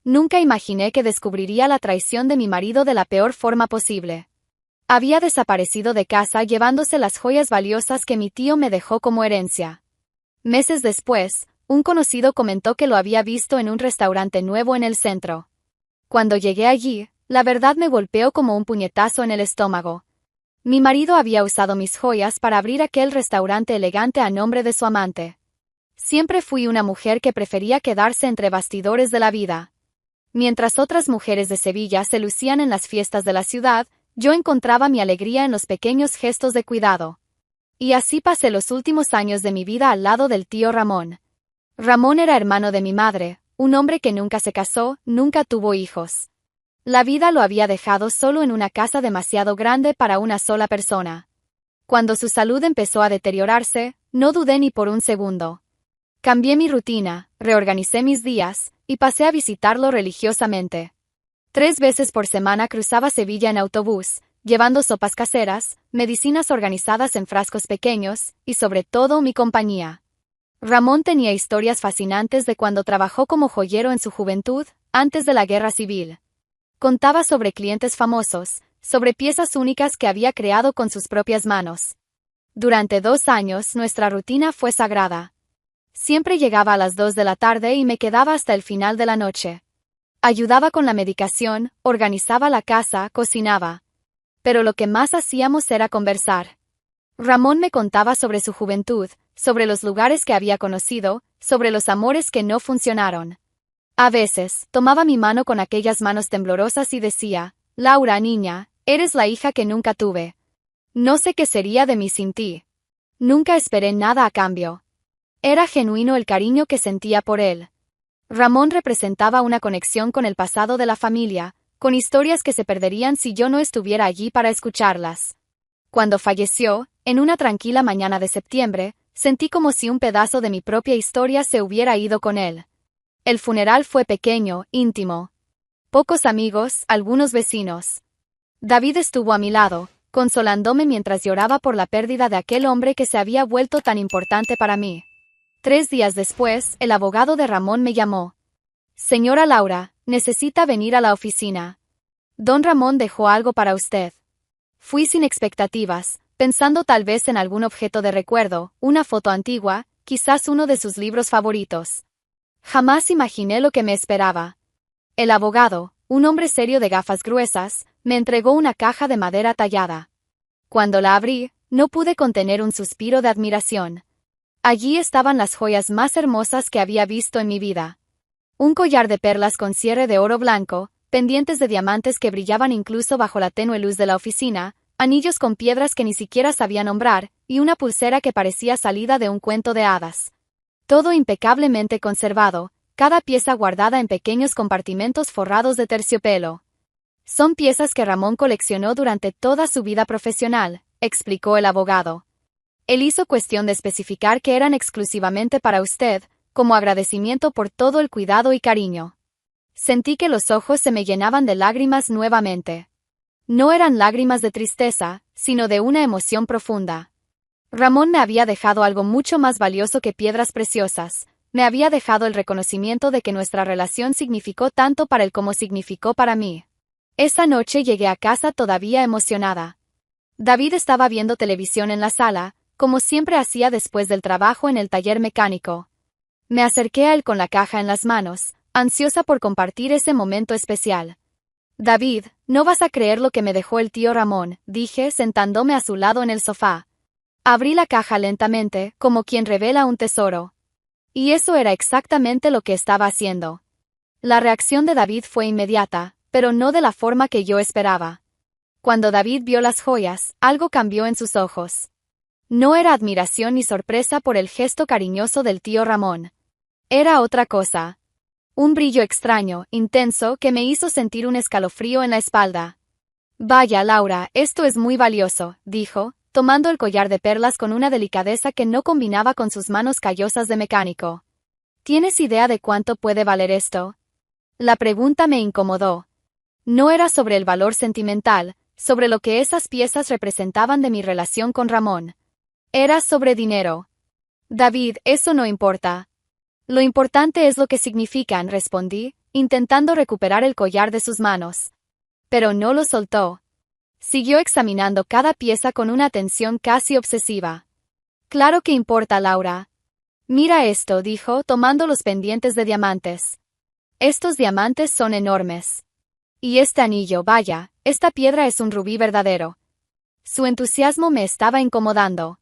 Nunca imaginé que descubriría la traición de mi marido de la peor forma posible. Había desaparecido de casa llevándose las joyas valiosas que mi tío me dejó como herencia. Meses después, un conocido comentó que lo había visto en un restaurante nuevo en el centro. Cuando llegué allí, la verdad me golpeó como un puñetazo en el estómago. Mi marido había usado mis joyas para abrir aquel restaurante elegante a nombre de su amante. Siempre fui una mujer que prefería quedarse entre bastidores de la vida. Mientras otras mujeres de Sevilla se lucían en las fiestas de la ciudad, yo encontraba mi alegría en los pequeños gestos de cuidado. Y así pasé los últimos años de mi vida al lado del tío Ramón. Ramón era hermano de mi madre, un hombre que nunca se casó, nunca tuvo hijos. La vida lo había dejado solo en una casa demasiado grande para una sola persona. Cuando su salud empezó a deteriorarse, no dudé ni por un segundo. Cambié mi rutina, reorganicé mis días, y pasé a visitarlo religiosamente. 3 veces por semana cruzaba Sevilla en autobús, llevando sopas caseras, medicinas organizadas en frascos pequeños, y sobre todo mi compañía. Ramón tenía historias fascinantes de cuando trabajó como joyero en su juventud, antes de la Guerra Civil. Contaba sobre clientes famosos, sobre piezas únicas que había creado con sus propias manos. Durante 2 años nuestra rutina fue sagrada. Siempre llegaba a las 2 de la tarde y me quedaba hasta el final de la noche. Ayudaba con la medicación, organizaba la casa, cocinaba. Pero lo que más hacíamos era conversar. Ramón me contaba sobre su juventud, sobre los lugares que había conocido, sobre los amores que no funcionaron. A veces, tomaba mi mano con aquellas manos temblorosas y decía, Laura, niña, eres la hija que nunca tuve. No sé qué sería de mí sin ti. Nunca esperé nada a cambio. Era genuino el cariño que sentía por él. Ramón representaba una conexión con el pasado de la familia, con historias que se perderían si yo no estuviera allí para escucharlas. Cuando falleció, en una tranquila mañana de septiembre, sentí como si un pedazo de mi propia historia se hubiera ido con él. El funeral fue pequeño, íntimo. Pocos amigos, algunos vecinos. David estuvo a mi lado, consolándome mientras lloraba por la pérdida de aquel hombre que se había vuelto tan importante para mí. 3 días después, el abogado de Ramón me llamó. Señora Laura, necesita venir a la oficina. Don Ramón dejó algo para usted. Fui sin expectativas, pensando tal vez en algún objeto de recuerdo, una foto antigua, quizás uno de sus libros favoritos. Jamás imaginé lo que me esperaba. El abogado, un hombre serio de gafas gruesas, me entregó una caja de madera tallada. Cuando la abrí, no pude contener un suspiro de admiración. Allí estaban las joyas más hermosas que había visto en mi vida. Un collar de perlas con cierre de oro blanco, pendientes de diamantes que brillaban incluso bajo la tenue luz de la oficina, anillos con piedras que ni siquiera sabía nombrar, y una pulsera que parecía salida de un cuento de hadas. Todo impecablemente conservado, cada pieza guardada en pequeños compartimentos forrados de terciopelo. Son piezas que Ramón coleccionó durante toda su vida profesional, explicó el abogado. Él hizo cuestión de especificar que eran exclusivamente para usted, como agradecimiento por todo el cuidado y cariño. Sentí que los ojos se me llenaban de lágrimas nuevamente. No eran lágrimas de tristeza, sino de una emoción profunda. Ramón me había dejado algo mucho más valioso que piedras preciosas, me había dejado el reconocimiento de que nuestra relación significó tanto para él como significó para mí. Esa noche llegué a casa todavía emocionada. David estaba viendo televisión en la sala, como siempre hacía después del trabajo en el taller mecánico. Me acerqué a él con la caja en las manos, ansiosa por compartir ese momento especial. David, no vas a creer lo que me dejó el tío Ramón, dije sentándome a su lado en el sofá. Abrí la caja lentamente, como quien revela un tesoro. Y eso era exactamente lo que estaba haciendo. La reacción de David fue inmediata, pero no de la forma que yo esperaba. Cuando David vio las joyas, algo cambió en sus ojos. No era admiración ni sorpresa por el gesto cariñoso del tío Ramón. Era otra cosa. Un brillo extraño, intenso, que me hizo sentir un escalofrío en la espalda. Vaya, Laura, esto es muy valioso, dijo, tomando el collar de perlas con una delicadeza que no combinaba con sus manos callosas de mecánico. ¿Tienes idea de cuánto puede valer esto? La pregunta me incomodó. No era sobre el valor sentimental, sobre lo que esas piezas representaban de mi relación con Ramón. Era sobre dinero. David, eso no importa. Lo importante es lo que significan, respondí, intentando recuperar el collar de sus manos. Pero no lo soltó. Siguió examinando cada pieza con una atención casi obsesiva. Claro que importa, Laura. Mira esto, dijo, tomando los pendientes de diamantes. Estos diamantes son enormes. Y este anillo, vaya, esta piedra es un rubí verdadero. Su entusiasmo me estaba incomodando.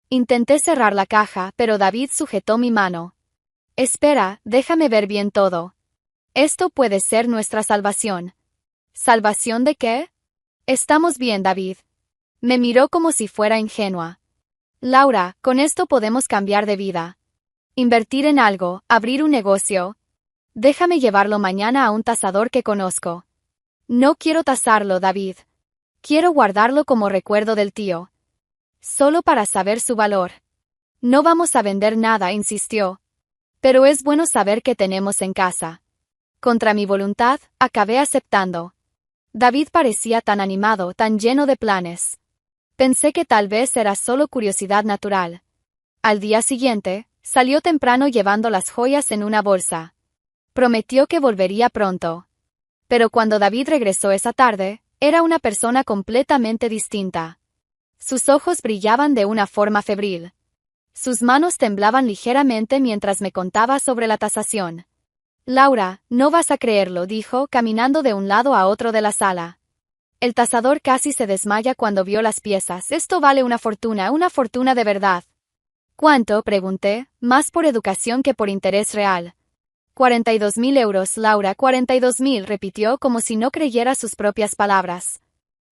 Intenté cerrar la caja, pero David sujetó mi mano. Espera, déjame ver bien todo. Esto puede ser nuestra salvación. ¿Salvación de qué? Estamos bien, David. Me miró como si fuera ingenua. Laura, con esto podemos cambiar de vida. Invertir en algo, abrir un negocio. Déjame llevarlo mañana a un tasador que conozco. No quiero tasarlo, David. Quiero guardarlo como recuerdo del tío. Solo para saber su valor. No vamos a vender nada, insistió. Pero es bueno saber que tenemos en casa. Contra mi voluntad, acabé aceptando. David parecía tan animado, tan lleno de planes. Pensé que tal vez era solo curiosidad natural. Al día siguiente, salió temprano llevando las joyas en una bolsa. Prometió que volvería pronto. Pero cuando David regresó esa tarde, era una persona completamente distinta. Sus ojos brillaban de una forma febril. Sus manos temblaban ligeramente mientras me contaba sobre la tasación. Laura, no vas a creerlo, dijo, caminando de un lado a otro de la sala. El tasador casi se desmaya cuando vio las piezas. Esto vale una fortuna de verdad. ¿Cuánto?, pregunté, más por educación que por interés real. 42.000 euros, Laura, 42.000, repitió como si no creyera sus propias palabras.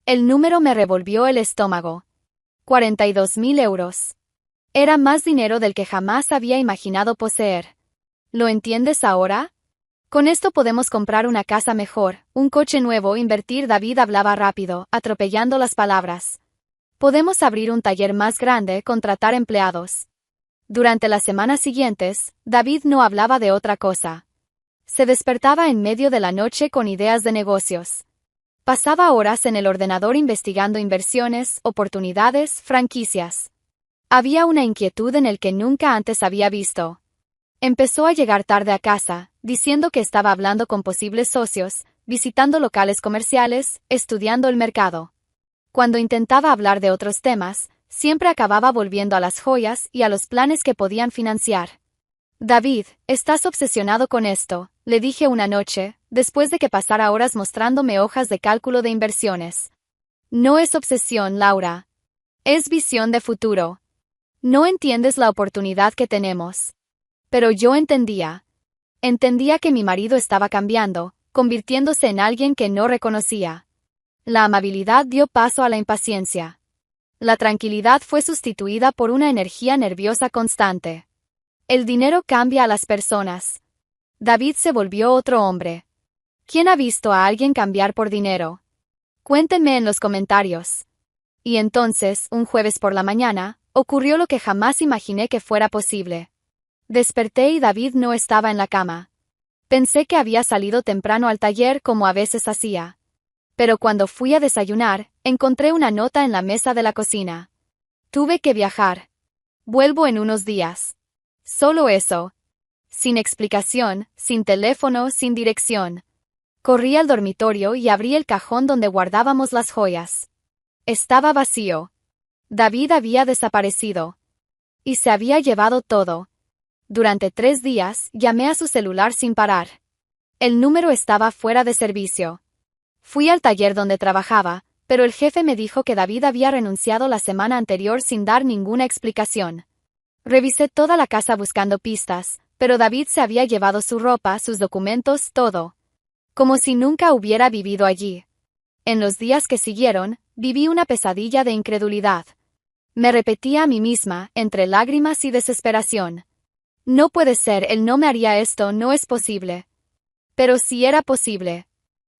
El número me revolvió el estómago. 42.000 euros. Era más dinero del que jamás había imaginado poseer. ¿Lo entiendes ahora? Con esto podemos comprar una casa mejor, un coche nuevo, invertir. David hablaba rápido, atropellando las palabras. Podemos abrir un taller más grande, contratar empleados. Durante las semanas siguientes, David no hablaba de otra cosa. Se despertaba en medio de la noche con ideas de negocios. Pasaba horas en el ordenador investigando inversiones, oportunidades, franquicias. Había una inquietud en el que nunca antes había visto. Empezó a llegar tarde a casa, diciendo que estaba hablando con posibles socios, visitando locales comerciales, estudiando el mercado. Cuando intentaba hablar de otros temas, siempre acababa volviendo a las joyas y a los planes que podían financiar. David, estás obsesionado con esto, le dije una noche, después de que pasara horas mostrándome hojas de cálculo de inversiones. No es obsesión, Laura. Es visión de futuro. No entiendes la oportunidad que tenemos. Pero yo entendía. Entendía que mi marido estaba cambiando, convirtiéndose en alguien que no reconocía. La amabilidad dio paso a la impaciencia. La tranquilidad fue sustituida por una energía nerviosa constante. El dinero cambia a las personas. David se volvió otro hombre. ¿Quién ha visto a alguien cambiar por dinero? Cuéntenme en los comentarios. Y entonces, un jueves por la mañana, ocurrió lo que jamás imaginé que fuera posible. Desperté y David no estaba en la cama. Pensé que había salido temprano al taller como a veces hacía. Pero cuando fui a desayunar, encontré una nota en la mesa de la cocina. Tuve que viajar. Vuelvo en unos días. Solo eso. Sin explicación, sin teléfono, sin dirección. Corrí al dormitorio y abrí el cajón donde guardábamos las joyas. Estaba vacío. David había desaparecido. Y se había llevado todo. Durante 3 días, llamé a su celular sin parar. El número estaba fuera de servicio. Fui al taller donde trabajaba, pero el jefe me dijo que David había renunciado la semana anterior sin dar ninguna explicación. Revisé toda la casa buscando pistas, pero David se había llevado su ropa, sus documentos, todo. Como si nunca hubiera vivido allí. En los días que siguieron, viví una pesadilla de incredulidad. Me repetía a mí misma, entre lágrimas y desesperación. No puede ser, él no me haría esto, no es posible. Pero sí era posible.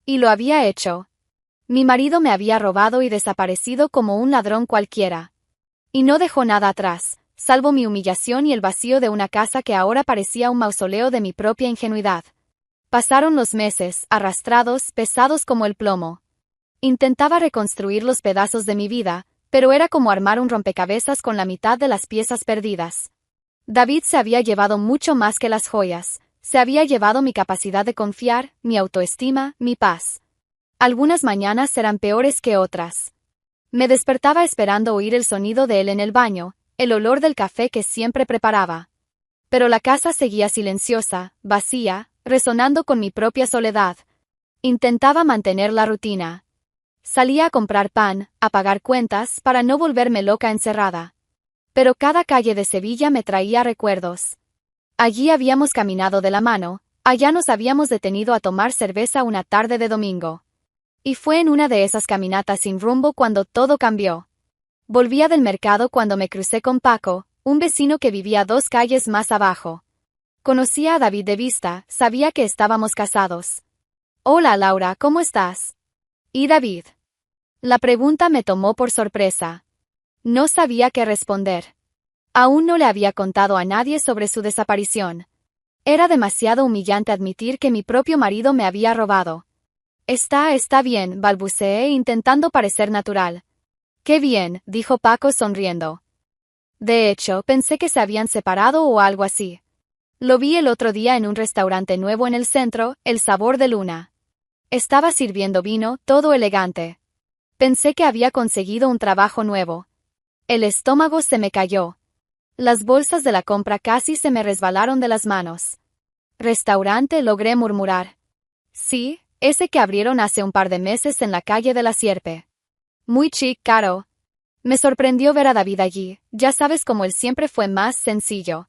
Y lo había hecho. Mi marido me había robado y desaparecido como un ladrón cualquiera. Y no dejó nada atrás, salvo mi humillación y el vacío de una casa que ahora parecía un mausoleo de mi propia ingenuidad. Pasaron los meses, arrastrados, pesados como el plomo. Intentaba reconstruir los pedazos de mi vida, pero era como armar un rompecabezas con la mitad de las piezas perdidas. David se había llevado mucho más que las joyas, Se había llevado mi capacidad de confiar, mi autoestima, mi paz. Algunas mañanas eran peores que otras. Me despertaba esperando oír el sonido de él en el baño, el olor del café que siempre preparaba. Pero la casa seguía silenciosa, vacía, resonando con mi propia soledad. Intentaba mantener la rutina. Salía a comprar pan, a pagar cuentas, para no volverme loca encerrada. Pero cada calle de Sevilla me traía recuerdos. Allí habíamos caminado de la mano, allá nos habíamos detenido a tomar cerveza una tarde de domingo. Y fue en una de esas caminatas sin rumbo cuando todo cambió. Volvía del mercado cuando me crucé con Paco, un vecino que vivía 2 calles más abajo. Conocía a David de vista, sabía que estábamos casados. Hola Laura, ¿cómo estás? ¿Y David? La pregunta me tomó por sorpresa. No sabía qué responder. Aún no le había contado a nadie sobre su desaparición. Era demasiado humillante admitir que mi propio marido me había robado. Está bien, balbuceé intentando parecer natural. Qué bien, dijo Paco sonriendo. De hecho, pensé que se habían separado o algo así. Lo vi el otro día en un restaurante nuevo en el centro, El Sabor de Luna. Estaba sirviendo vino, todo elegante. Pensé que había conseguido un trabajo nuevo. El estómago se me cayó. Las bolsas de la compra casi se me resbalaron de las manos. Restaurante, logré murmurar. Sí, ese que abrieron hace un par de meses en la calle de la Sierpe. Muy chic, caro. Me sorprendió ver a David allí, ya sabes cómo él siempre fue más sencillo.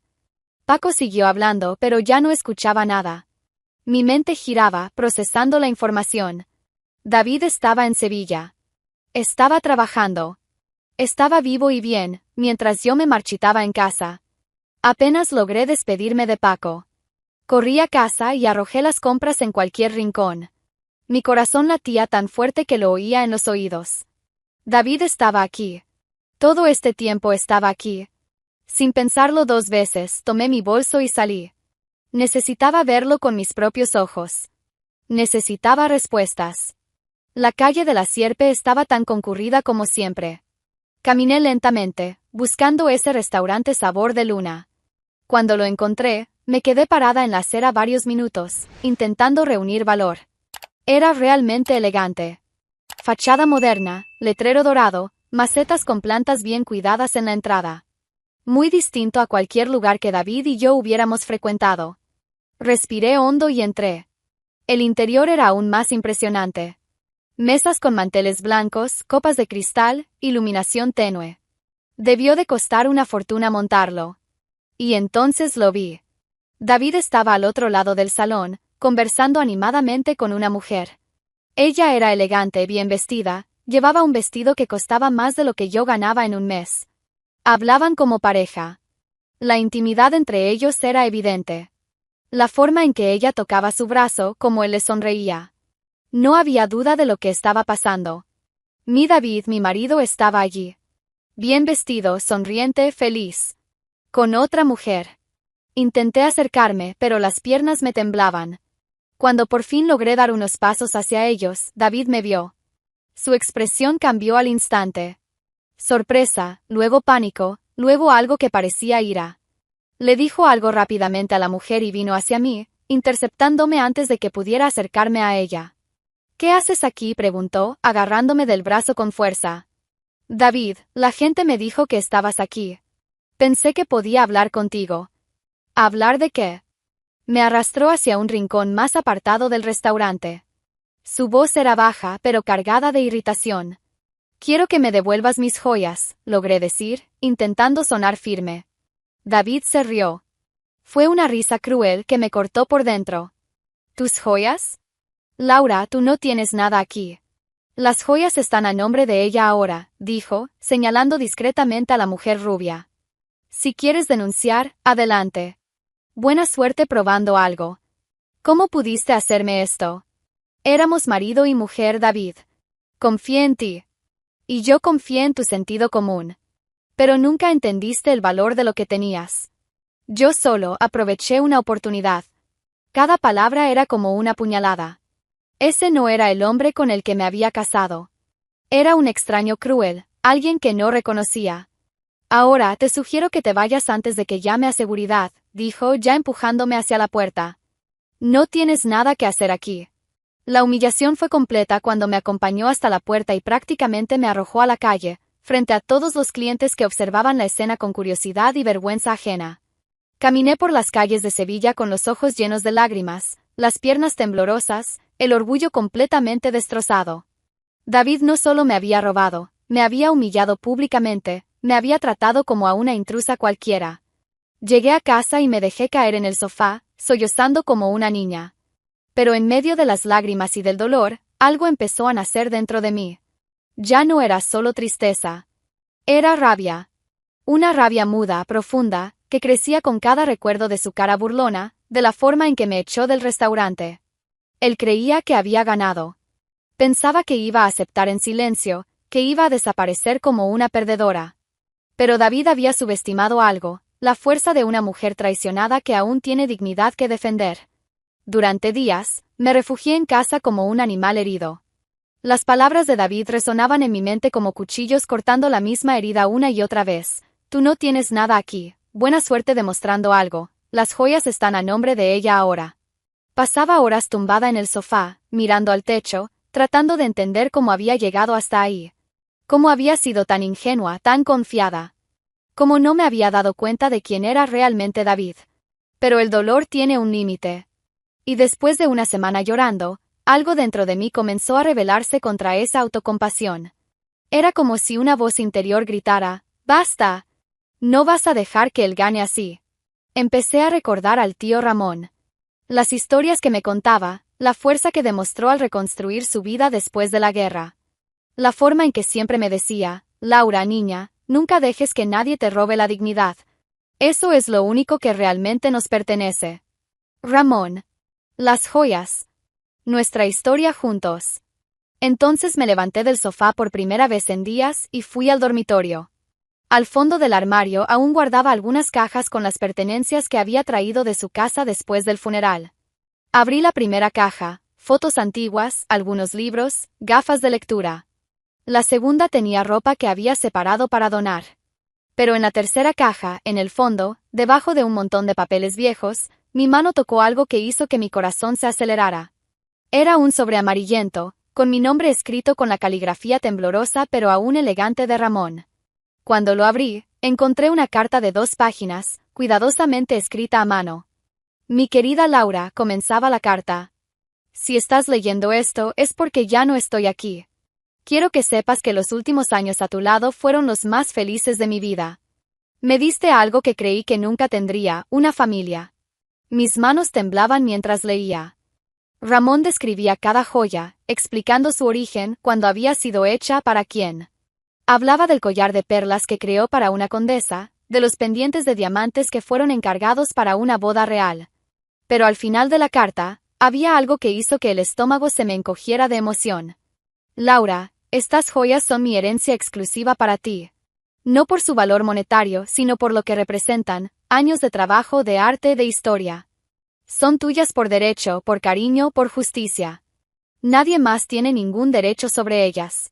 Paco siguió hablando, pero ya no escuchaba nada. Mi mente giraba, procesando la información. David estaba en Sevilla. Estaba trabajando. Estaba vivo y bien, mientras yo me marchitaba en casa. Apenas logré despedirme de Paco. Corrí a casa y arrojé las compras en cualquier rincón. Mi corazón latía tan fuerte que lo oía en los oídos. David estaba aquí. Todo este tiempo estaba aquí. Sin pensarlo 2 veces, tomé mi bolso y salí. Necesitaba verlo con mis propios ojos. Necesitaba respuestas. La calle de la Sierpe estaba tan concurrida como siempre. Caminé lentamente, buscando ese restaurante Sabor de Luna. Cuando lo encontré, me quedé parada en la acera varios minutos, intentando reunir valor. Era realmente elegante. Fachada moderna, letrero dorado, macetas con plantas bien cuidadas en la entrada. Muy distinto a cualquier lugar que David y yo hubiéramos frecuentado. Respiré hondo y entré. El interior era aún más impresionante. Mesas con manteles blancos, copas de cristal, iluminación tenue. Debió de costar una fortuna montarlo. Y entonces lo vi. David estaba al otro lado del salón, conversando animadamente con una mujer. Ella era elegante, bien vestida, llevaba un vestido que costaba más de lo que yo ganaba en un mes. Hablaban como pareja. La intimidad entre ellos era evidente. La forma en que ella tocaba su brazo, como él le sonreía. No había duda de lo que estaba pasando. Mi David, mi marido, estaba allí. Bien vestido, sonriente, feliz. Con otra mujer. Intenté acercarme, pero las piernas me temblaban. Cuando por fin logré dar unos pasos hacia ellos, David me vio. Su expresión cambió al instante. Sorpresa, luego pánico, luego algo que parecía ira. Le dijo algo rápidamente a la mujer y vino hacia mí, interceptándome antes de que pudiera acercarme a ella. ¿Qué haces aquí?, preguntó, agarrándome del brazo con fuerza. David, la gente me dijo que estabas aquí. Pensé que podía hablar contigo. ¿Hablar de qué? Me arrastró hacia un rincón más apartado del restaurante. Su voz era baja, pero cargada de irritación. Quiero que me devuelvas mis joyas, logré decir, intentando sonar firme. David se rió. Fue una risa cruel que me cortó por dentro. ¿Tus joyas? Laura, tú no tienes nada aquí. Las joyas están a nombre de ella ahora, dijo, señalando discretamente a la mujer rubia. Si quieres denunciar, adelante. Buena suerte probando algo. ¿Cómo pudiste hacerme esto? Éramos marido y mujer, David. Confié en ti. Y yo confié en tu sentido común. Pero nunca entendiste el valor de lo que tenías. Yo solo aproveché una oportunidad. Cada palabra era como una puñalada. Ese no era el hombre con el que me había casado. Era un extraño cruel, alguien que no reconocía. Ahora te sugiero que te vayas antes de que llame a seguridad, dijo ya empujándome hacia la puerta. No tienes nada que hacer aquí. La humillación fue completa cuando me acompañó hasta la puerta y prácticamente me arrojó a la calle, frente a todos los clientes que observaban la escena con curiosidad y vergüenza ajena. Caminé por las calles de Sevilla con los ojos llenos de lágrimas, las piernas temblorosas, el orgullo completamente destrozado. David no solo me había robado, me había humillado públicamente, me había tratado como a una intrusa cualquiera. Llegué a casa y me dejé caer en el sofá, sollozando como una niña. Pero en medio de las lágrimas y del dolor, algo empezó a nacer dentro de mí. Ya no era solo tristeza. Era rabia. Una rabia muda, profunda, que crecía con cada recuerdo de su cara burlona, de la forma en que me echó del restaurante. Él creía que había ganado. Pensaba que iba a aceptar en silencio, que iba a desaparecer como una perdedora. Pero David había subestimado algo, la fuerza de una mujer traicionada que aún tiene dignidad que defender. Durante días, me refugié en casa como un animal herido. Las palabras de David resonaban en mi mente como cuchillos cortando la misma herida una y otra vez. Tú no tienes nada aquí, buena suerte demostrando algo, las joyas están a nombre de ella ahora. Pasaba horas tumbada en el sofá, mirando al techo, tratando de entender cómo había llegado hasta ahí. Cómo había sido tan ingenua, tan confiada. Cómo no me había dado cuenta de quién era realmente David. Pero el dolor tiene un límite. Y después de una semana llorando, algo dentro de mí comenzó a rebelarse contra esa autocompasión. Era como si una voz interior gritara, ¡basta! No vas a dejar que él gane así. Empecé a recordar al tío Ramón. Las historias que me contaba, la fuerza que demostró al reconstruir su vida después de la guerra. La forma en que siempre me decía, Laura, niña, nunca dejes que nadie te robe la dignidad. Eso es lo único que realmente nos pertenece. Ramón. Las joyas. Nuestra historia juntos. Entonces me levanté del sofá por primera vez en días y fui al dormitorio. Al fondo del armario aún guardaba algunas cajas con las pertenencias que había traído de su casa después del funeral. Abrí la primera caja, fotos antiguas, algunos libros, gafas de lectura. La segunda tenía ropa que había separado para donar. Pero en la tercera caja, en el fondo, debajo de un montón de papeles viejos, mi mano tocó algo que hizo que mi corazón se acelerara. Era un sobre amarillento, con mi nombre escrito con la caligrafía temblorosa pero aún elegante de Ramón. Cuando lo abrí, encontré una carta de 2 páginas, cuidadosamente escrita a mano. Mi querida Laura, comenzaba la carta. Si estás leyendo esto es porque ya no estoy aquí. Quiero que sepas que los últimos años a tu lado fueron los más felices de mi vida. Me diste algo que creí que nunca tendría, una familia. Mis manos temblaban mientras leía. Ramón describía cada joya, explicando su origen, cuándo había sido hecha, para quién. Hablaba del collar de perlas que creó para una condesa, de los pendientes de diamantes que fueron encargados para una boda real. Pero al final de la carta, había algo que hizo que el estómago se me encogiera de emoción. Laura, estas joyas son mi herencia exclusiva para ti. No por su valor monetario, sino por lo que representan, años de trabajo, de arte, de historia. Son tuyas por derecho, por cariño, por justicia. Nadie más tiene ningún derecho sobre ellas.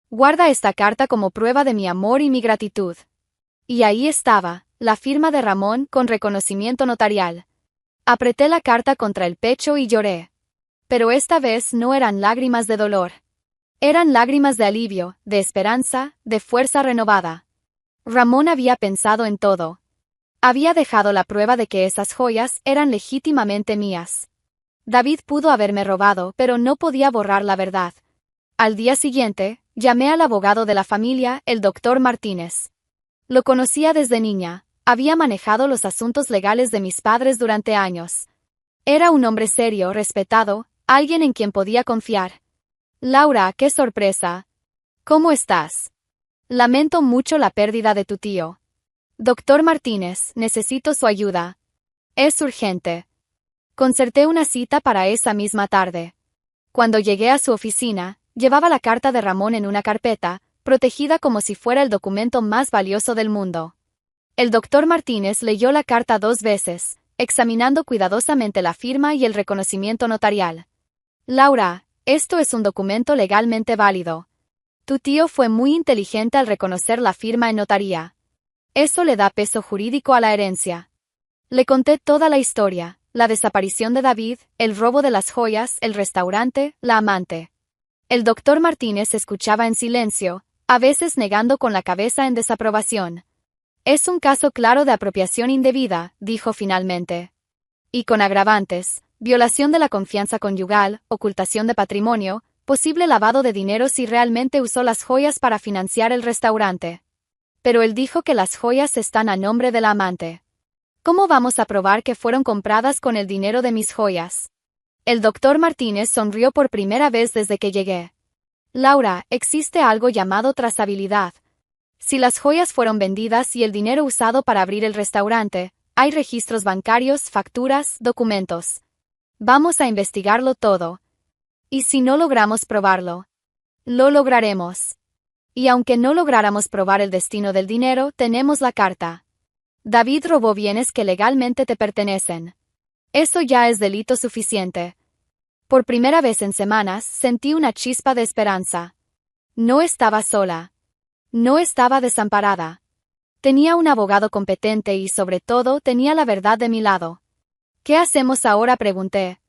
Guarda esta carta como prueba de mi amor y mi gratitud. Y ahí estaba, la firma de Ramón con reconocimiento notarial. Apreté la carta contra el pecho y lloré. Pero esta vez no eran lágrimas de dolor. Eran lágrimas de alivio, de esperanza, de fuerza renovada. Ramón había pensado en todo. Había dejado la prueba de que esas joyas eran legítimamente mías. David pudo haberme robado, pero no podía borrar la verdad. Al día siguiente, llamé al abogado de la familia, el doctor Martínez. Lo conocía desde niña, había manejado los asuntos legales de mis padres durante años. Era un hombre serio, respetado, alguien en quien podía confiar. Laura, qué sorpresa. ¿Cómo estás? Lamento mucho la pérdida de tu tío. Doctor Martínez, necesito su ayuda. Es urgente. Concerté una cita para esa misma tarde. Cuando llegué a su oficina, llevaba la carta de Ramón en una carpeta, protegida como si fuera el documento más valioso del mundo. El doctor Martínez leyó la carta 2 veces, examinando cuidadosamente la firma y el reconocimiento notarial. Laura, esto es un documento legalmente válido. Tu tío fue muy inteligente al reconocer la firma en notaría. Eso le da peso jurídico a la herencia. Le conté toda la historia, la desaparición de David, el robo de las joyas, el restaurante, la amante. El doctor Martínez escuchaba en silencio, a veces negando con la cabeza en desaprobación. Es un caso claro de apropiación indebida, dijo finalmente. Y con agravantes, violación de la confianza conyugal, ocultación de patrimonio, posible lavado de dinero si realmente usó las joyas para financiar el restaurante. Pero él dijo que las joyas están a nombre de la amante. ¿Cómo vamos a probar que fueron compradas con el dinero de mis joyas? El doctor Martínez sonrió por primera vez desde que llegué. Laura, existe algo llamado trazabilidad. Si las joyas fueron vendidas y el dinero usado para abrir el restaurante, hay registros bancarios, facturas, documentos. Vamos a investigarlo todo. ¿Y si no logramos probarlo? Lo lograremos. Y aunque no lográramos probar el destino del dinero, tenemos la carta. David robó bienes que legalmente te pertenecen. Eso ya es delito suficiente. Por primera vez en semanas, sentí una chispa de esperanza. No estaba sola. No estaba desamparada. Tenía un abogado competente y, sobre todo, tenía la verdad de mi lado. ¿Qué hacemos ahora?, pregunté.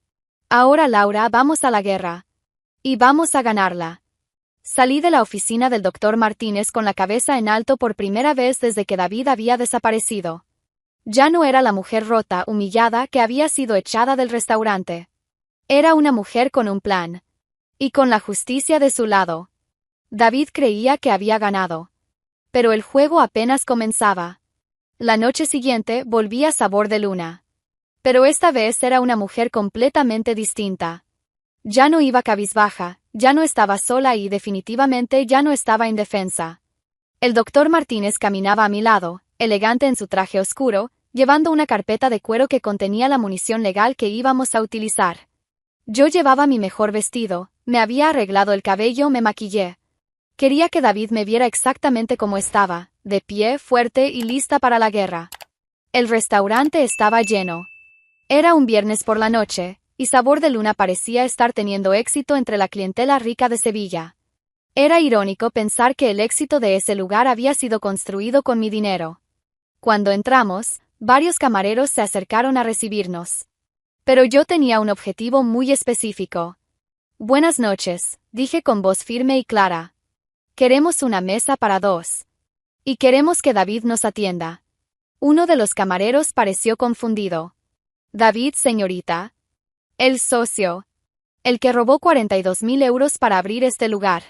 Ahora, Laura, vamos a la guerra. Y vamos a ganarla. Salí de la oficina del doctor Martínez con la cabeza en alto por primera vez desde que David había desaparecido. Ya no era la mujer rota, humillada, que había sido echada del restaurante. Era una mujer con un plan. Y con la justicia de su lado. David creía que había ganado. Pero el juego apenas comenzaba. La noche siguiente volví a Sabor de Luna. Pero esta vez era una mujer completamente distinta. Ya no iba cabizbaja, ya no estaba sola y definitivamente ya no estaba indefensa. El doctor Martínez caminaba a mi lado, elegante en su traje oscuro, llevando una carpeta de cuero que contenía la munición legal que íbamos a utilizar. Yo llevaba mi mejor vestido, me había arreglado el cabello, me maquillé. Quería que David me viera exactamente como estaba, de pie, fuerte y lista para la guerra. El restaurante estaba lleno. Era un viernes por la noche, y Sabor de Luna parecía estar teniendo éxito entre la clientela rica de Sevilla. Era irónico pensar que el éxito de ese lugar había sido construido con mi dinero. Cuando entramos, varios camareros se acercaron a recibirnos. Pero yo tenía un objetivo muy específico. Buenas noches, dije con voz firme y clara. Queremos una mesa para dos. Y queremos que David nos atienda. Uno de los camareros pareció confundido. David, señorita. El socio. El que robó 42.000 euros para abrir este lugar.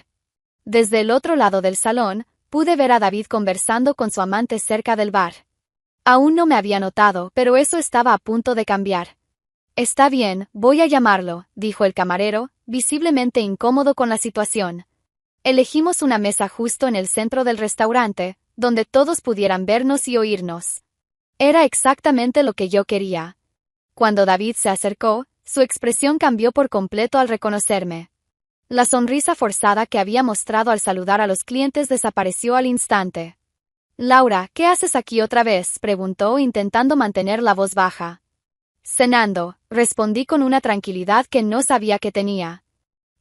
Desde el otro lado del salón, pude ver a David conversando con su amante cerca del bar. Aún no me había notado, pero eso estaba a punto de cambiar. Está bien, voy a llamarlo, dijo el camarero, visiblemente incómodo con la situación. Elegimos una mesa justo en el centro del restaurante, donde todos pudieran vernos y oírnos. Era exactamente lo que yo quería. Cuando David se acercó, su expresión cambió por completo al reconocerme. La sonrisa forzada que había mostrado al saludar a los clientes desapareció al instante. Laura, ¿qué haces aquí otra vez?, preguntó intentando mantener la voz baja. Cenando, respondí con una tranquilidad que no sabía que tenía.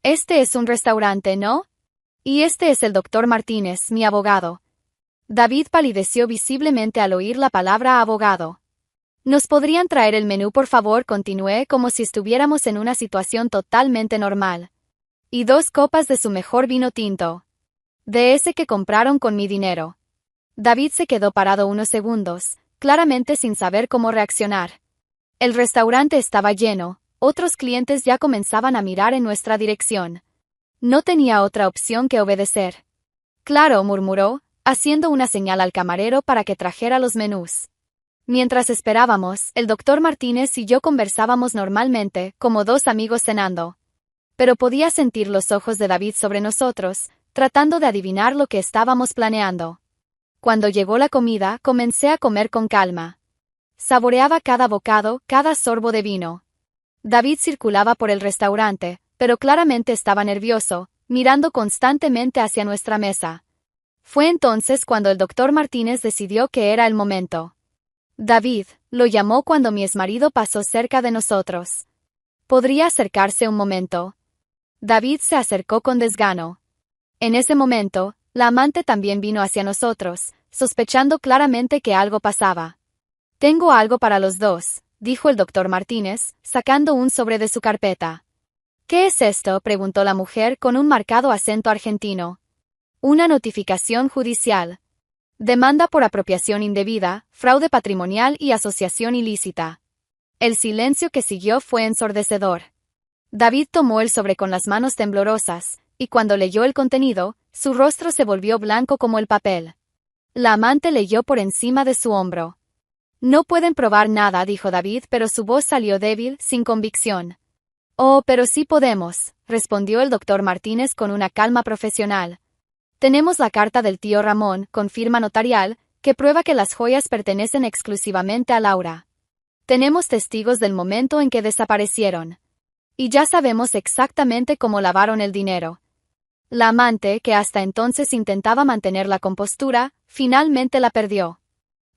Este es un restaurante, ¿no? Y este es el doctor Martínez, mi abogado. David palideció visiblemente al oír la palabra abogado. ¿Nos podrían traer el menú, por favor?, continué como si estuviéramos en una situación totalmente normal. Y 2 copas de su mejor vino tinto. De ese que compraron con mi dinero. David se quedó parado unos segundos, claramente sin saber cómo reaccionar. El restaurante estaba lleno, otros clientes ya comenzaban a mirar en nuestra dirección. No tenía otra opción que obedecer. Claro, murmuró, haciendo una señal al camarero para que trajera los menús. Mientras esperábamos, el doctor Martínez y yo conversábamos normalmente, como 2 amigos cenando. Pero podía sentir los ojos de David sobre nosotros, tratando de adivinar lo que estábamos planeando. Cuando llegó la comida, comencé a comer con calma. Saboreaba cada bocado, cada sorbo de vino. David circulaba por el restaurante, pero claramente estaba nervioso, mirando constantemente hacia nuestra mesa. Fue entonces cuando el doctor Martínez decidió que era el momento. David, lo llamó cuando mi exmarido pasó cerca de nosotros. ¿Podría acercarse un momento? David se acercó con desgano. En ese momento, la amante también vino hacia nosotros, sospechando claramente que algo pasaba. Tengo algo para los dos, dijo el doctor Martínez, sacando un sobre de su carpeta. ¿Qué es esto?, preguntó la mujer con un marcado acento argentino. Una notificación judicial. Demanda por apropiación indebida, fraude patrimonial y asociación ilícita. El silencio que siguió fue ensordecedor. David tomó el sobre con las manos temblorosas, y cuando leyó el contenido, su rostro se volvió blanco como el papel. La amante leyó por encima de su hombro. No pueden probar nada, dijo David, pero su voz salió débil, sin convicción. Oh, pero sí podemos, respondió el doctor Martínez con una calma profesional. Tenemos la carta del tío Ramón, con firma notarial, que prueba que las joyas pertenecen exclusivamente a Laura. Tenemos testigos del momento en que desaparecieron. Y ya sabemos exactamente cómo lavaron el dinero. La amante, que hasta entonces intentaba mantener la compostura, finalmente la perdió.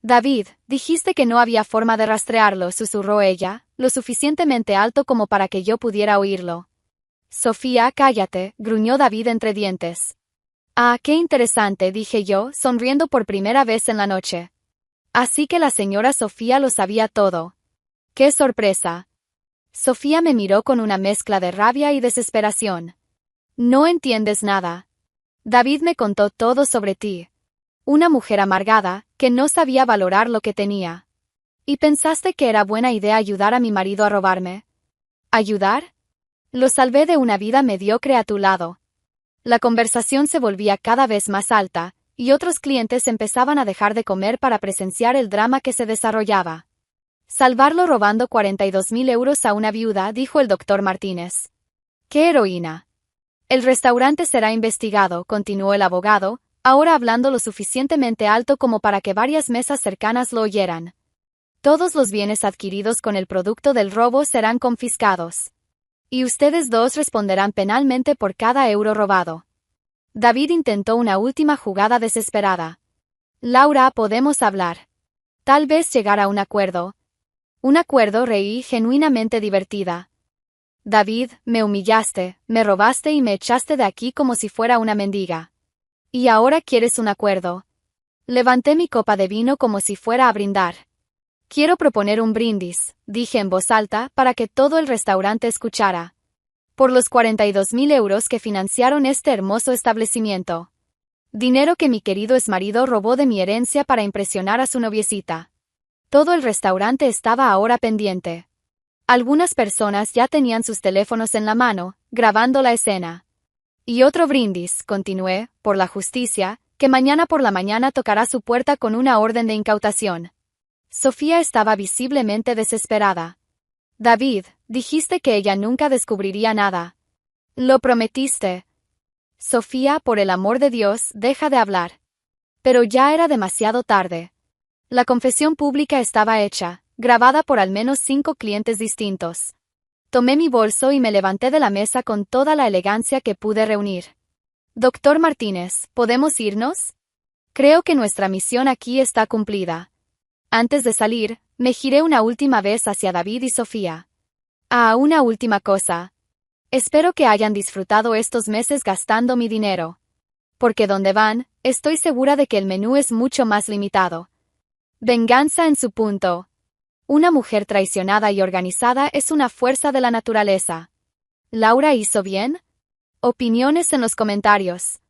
David, dijiste que no había forma de rastrearlo, susurró ella, lo suficientemente alto como para que yo pudiera oírlo. Sofía, cállate, gruñó David entre dientes. Ah, qué interesante, dije yo, sonriendo por primera vez en la noche. Así que la señora Sofía lo sabía todo. ¡Qué sorpresa! Sofía me miró con una mezcla de rabia y desesperación. No entiendes nada. David me contó todo sobre ti. Una mujer amargada, que no sabía valorar lo que tenía. ¿Y pensaste que era buena idea ayudar a mi marido a robarme? ¿Ayudar? Lo salvé de una vida mediocre a tu lado. La conversación se volvía cada vez más alta, y otros clientes empezaban a dejar de comer para presenciar el drama que se desarrollaba. Salvarlo robando 42.000 euros a una viuda, dijo el doctor Martínez. ¡Qué heroína! El restaurante será investigado, continuó el abogado, ahora hablando lo suficientemente alto como para que varias mesas cercanas lo oyeran. Todos los bienes adquiridos con el producto del robo serán confiscados. Y ustedes dos responderán penalmente por cada euro robado. David intentó una última jugada desesperada. Laura, podemos hablar. Tal vez llegar a un acuerdo. Un acuerdo, reí, genuinamente divertida. David, me humillaste, me robaste y me echaste de aquí como si fuera una mendiga. ¿Y ahora quieres un acuerdo? Levanté mi copa de vino como si fuera a brindar. Quiero proponer un brindis, dije en voz alta, para que todo el restaurante escuchara. Por los 42.000 euros que financiaron este hermoso establecimiento. Dinero que mi querido exmarido robó de mi herencia para impresionar a su noviecita. Todo el restaurante estaba ahora pendiente. Algunas personas ya tenían sus teléfonos en la mano, grabando la escena. Y otro brindis, continué, por la justicia, que mañana por la mañana tocará su puerta con una orden de incautación. Sofía estaba visiblemente desesperada. David, dijiste que ella nunca descubriría nada. Lo prometiste. Sofía, por el amor de Dios, deja de hablar. Pero ya era demasiado tarde. La confesión pública estaba hecha, grabada por al menos 5 clientes distintos. Tomé mi bolso y me levanté de la mesa con toda la elegancia que pude reunir. Doctor Martínez, ¿podemos irnos? Creo que nuestra misión aquí está cumplida. Antes de salir, me giré una última vez hacia David y Sofía. Ah, una última cosa. Espero que hayan disfrutado estos meses gastando mi dinero. Porque donde van, estoy segura de que el menú es mucho más limitado. Venganza en su punto. Una mujer traicionada y organizada es una fuerza de la naturaleza. ¿Laura hizo bien? Opiniones en los comentarios.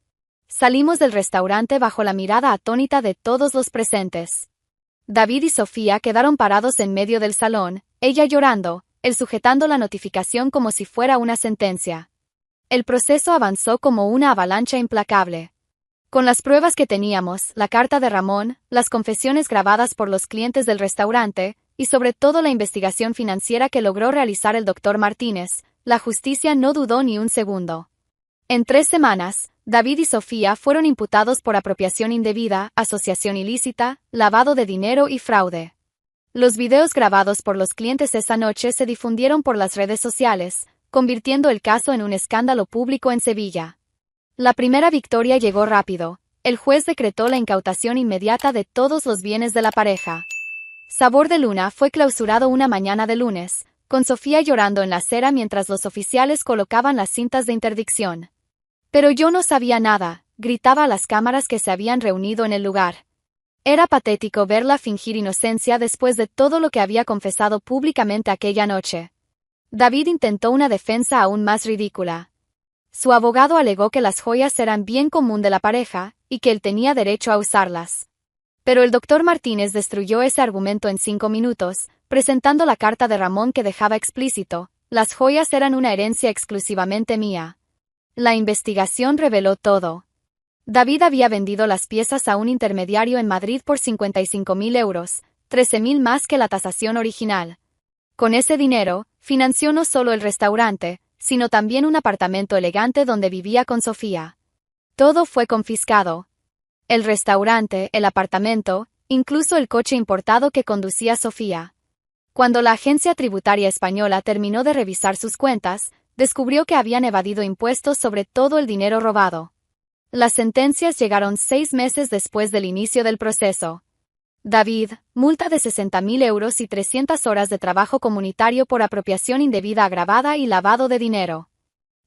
Salimos del restaurante bajo la mirada atónita de todos los presentes. David y Sofía quedaron parados en medio del salón, ella llorando, él sujetando la notificación como si fuera una sentencia. El proceso avanzó como una avalancha implacable. Con las pruebas que teníamos, la carta de Ramón, las confesiones grabadas por los clientes del restaurante, y sobre todo la investigación financiera que logró realizar el doctor Martínez, la justicia no dudó ni un segundo. En 3 semanas, David y Sofía fueron imputados por apropiación indebida, asociación ilícita, lavado de dinero y fraude. Los videos grabados por los clientes esa noche se difundieron por las redes sociales, convirtiendo el caso en un escándalo público en Sevilla. La primera victoria llegó rápido. El juez decretó la incautación inmediata de todos los bienes de la pareja. Sabor de Luna fue clausurado una mañana de lunes, con Sofía llorando en la acera mientras los oficiales colocaban las cintas de interdicción. Pero yo no sabía nada, gritaba a las cámaras que se habían reunido en el lugar. Era patético verla fingir inocencia después de todo lo que había confesado públicamente aquella noche. David intentó una defensa aún más ridícula. Su abogado alegó que las joyas eran bien común de la pareja, y que él tenía derecho a usarlas. Pero el doctor Martínez destruyó ese argumento en 5 minutos, presentando la carta de Ramón que dejaba explícito: las joyas eran una herencia exclusivamente mía. La investigación reveló todo. David había vendido las piezas a un intermediario en Madrid por 55.000 euros, 13.000 más que la tasación original. Con ese dinero, financió no solo el restaurante, sino también un apartamento elegante donde vivía con Sofía. Todo fue confiscado. El restaurante, el apartamento, incluso el coche importado que conducía Sofía. Cuando la agencia tributaria española terminó de revisar sus cuentas, descubrió que habían evadido impuestos sobre todo el dinero robado. Las sentencias llegaron 6 meses después del inicio del proceso. David, multa de 60.000 euros y 300 horas de trabajo comunitario por apropiación indebida agravada y lavado de dinero.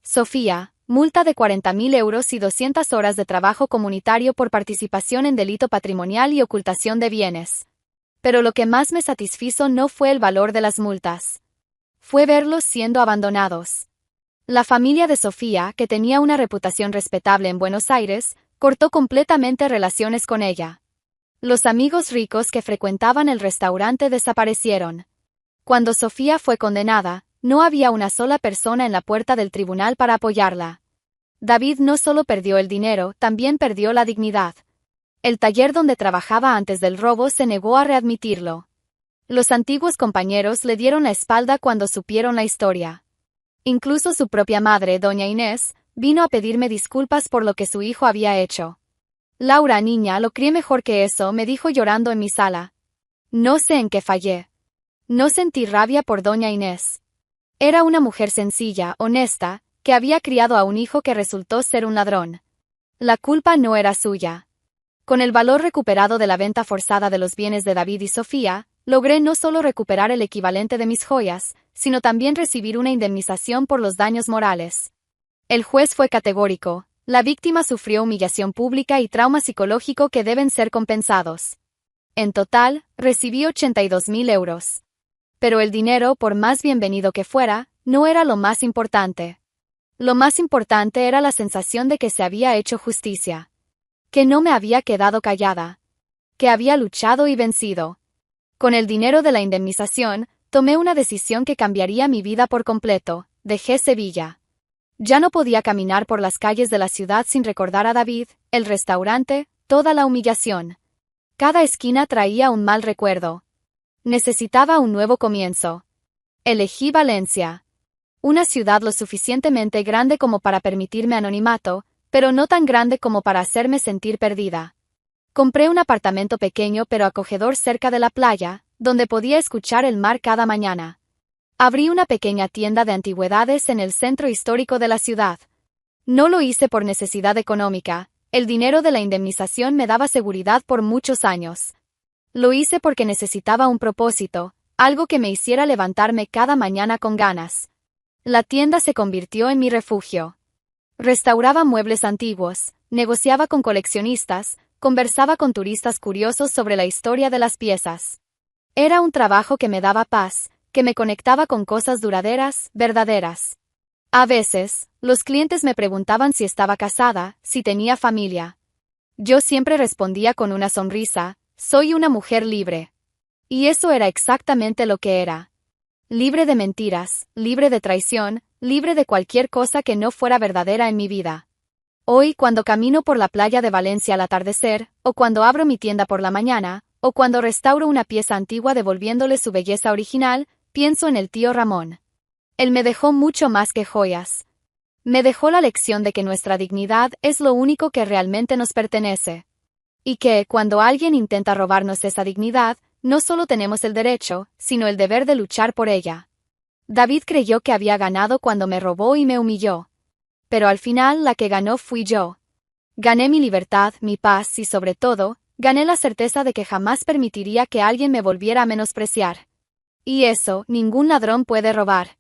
Sofía, multa de 40.000 euros y 200 horas de trabajo comunitario por participación en delito patrimonial y ocultación de bienes. Pero lo que más me satisfizo no fue el valor de las multas. Fue verlos siendo abandonados. La familia de Sofía, que tenía una reputación respetable en Buenos Aires, cortó completamente relaciones con ella. Los amigos ricos que frecuentaban el restaurante desaparecieron. Cuando Sofía fue condenada, no había una sola persona en la puerta del tribunal para apoyarla. David no solo perdió el dinero, también perdió la dignidad. El taller donde trabajaba antes del robo se negó a readmitirlo. Los antiguos compañeros le dieron la espalda cuando supieron la historia. Incluso su propia madre, doña Inés, vino a pedirme disculpas por lo que su hijo había hecho. Laura, niña, lo crié mejor que eso, me dijo llorando en mi sala. No sé en qué fallé. No sentí rabia por doña Inés. Era una mujer sencilla, honesta, que había criado a un hijo que resultó ser un ladrón. La culpa no era suya. Con el valor recuperado de la venta forzada de los bienes de David y Sofía, logré no solo recuperar el equivalente de mis joyas, sino también recibir una indemnización por los daños morales. El juez fue categórico: la víctima sufrió humillación pública y trauma psicológico que deben ser compensados. En total, recibí 82.000 euros. Pero el dinero, por más bienvenido que fuera, no era lo más importante. Lo más importante era la sensación de que se había hecho justicia. Que no me había quedado callada. Que había luchado y vencido. Con el dinero de la indemnización, tomé una decisión que cambiaría mi vida por completo: dejé Sevilla. Ya no podía caminar por las calles de la ciudad sin recordar a David, el restaurante, toda la humillación. Cada esquina traía un mal recuerdo. Necesitaba un nuevo comienzo. Elegí Valencia. Una ciudad lo suficientemente grande como para permitirme anonimato, pero no tan grande como para hacerme sentir perdida. Compré un apartamento pequeño pero acogedor cerca de la playa, donde podía escuchar el mar cada mañana. Abrí una pequeña tienda de antigüedades en el centro histórico de la ciudad. No lo hice por necesidad económica, el dinero de la indemnización me daba seguridad por muchos años. Lo hice porque necesitaba un propósito, algo que me hiciera levantarme cada mañana con ganas. La tienda se convirtió en mi refugio. Restauraba muebles antiguos, negociaba con coleccionistas, conversaba con turistas curiosos sobre la historia de las piezas. Era un trabajo que me daba paz, que me conectaba con cosas duraderas, verdaderas. A veces, los clientes me preguntaban si estaba casada, si tenía familia. Yo siempre respondía con una sonrisa: soy una mujer libre. Y eso era exactamente lo que era. Libre de mentiras, libre de traición, libre de cualquier cosa que no fuera verdadera en mi vida. Hoy, cuando camino por la playa de Valencia al atardecer, o cuando abro mi tienda por la mañana, o cuando restauro una pieza antigua devolviéndole su belleza original, pienso en el tío Ramón. Él me dejó mucho más que joyas. Me dejó la lección de que nuestra dignidad es lo único que realmente nos pertenece. Y que, cuando alguien intenta robarnos esa dignidad, no solo tenemos el derecho, sino el deber de luchar por ella. David creyó que había ganado cuando me robó y me humilló. Pero al final la que ganó fui yo. Gané mi libertad, mi paz y, sobre todo, gané la certeza de que jamás permitiría que alguien me volviera a menospreciar. Y eso, ningún ladrón puede robar.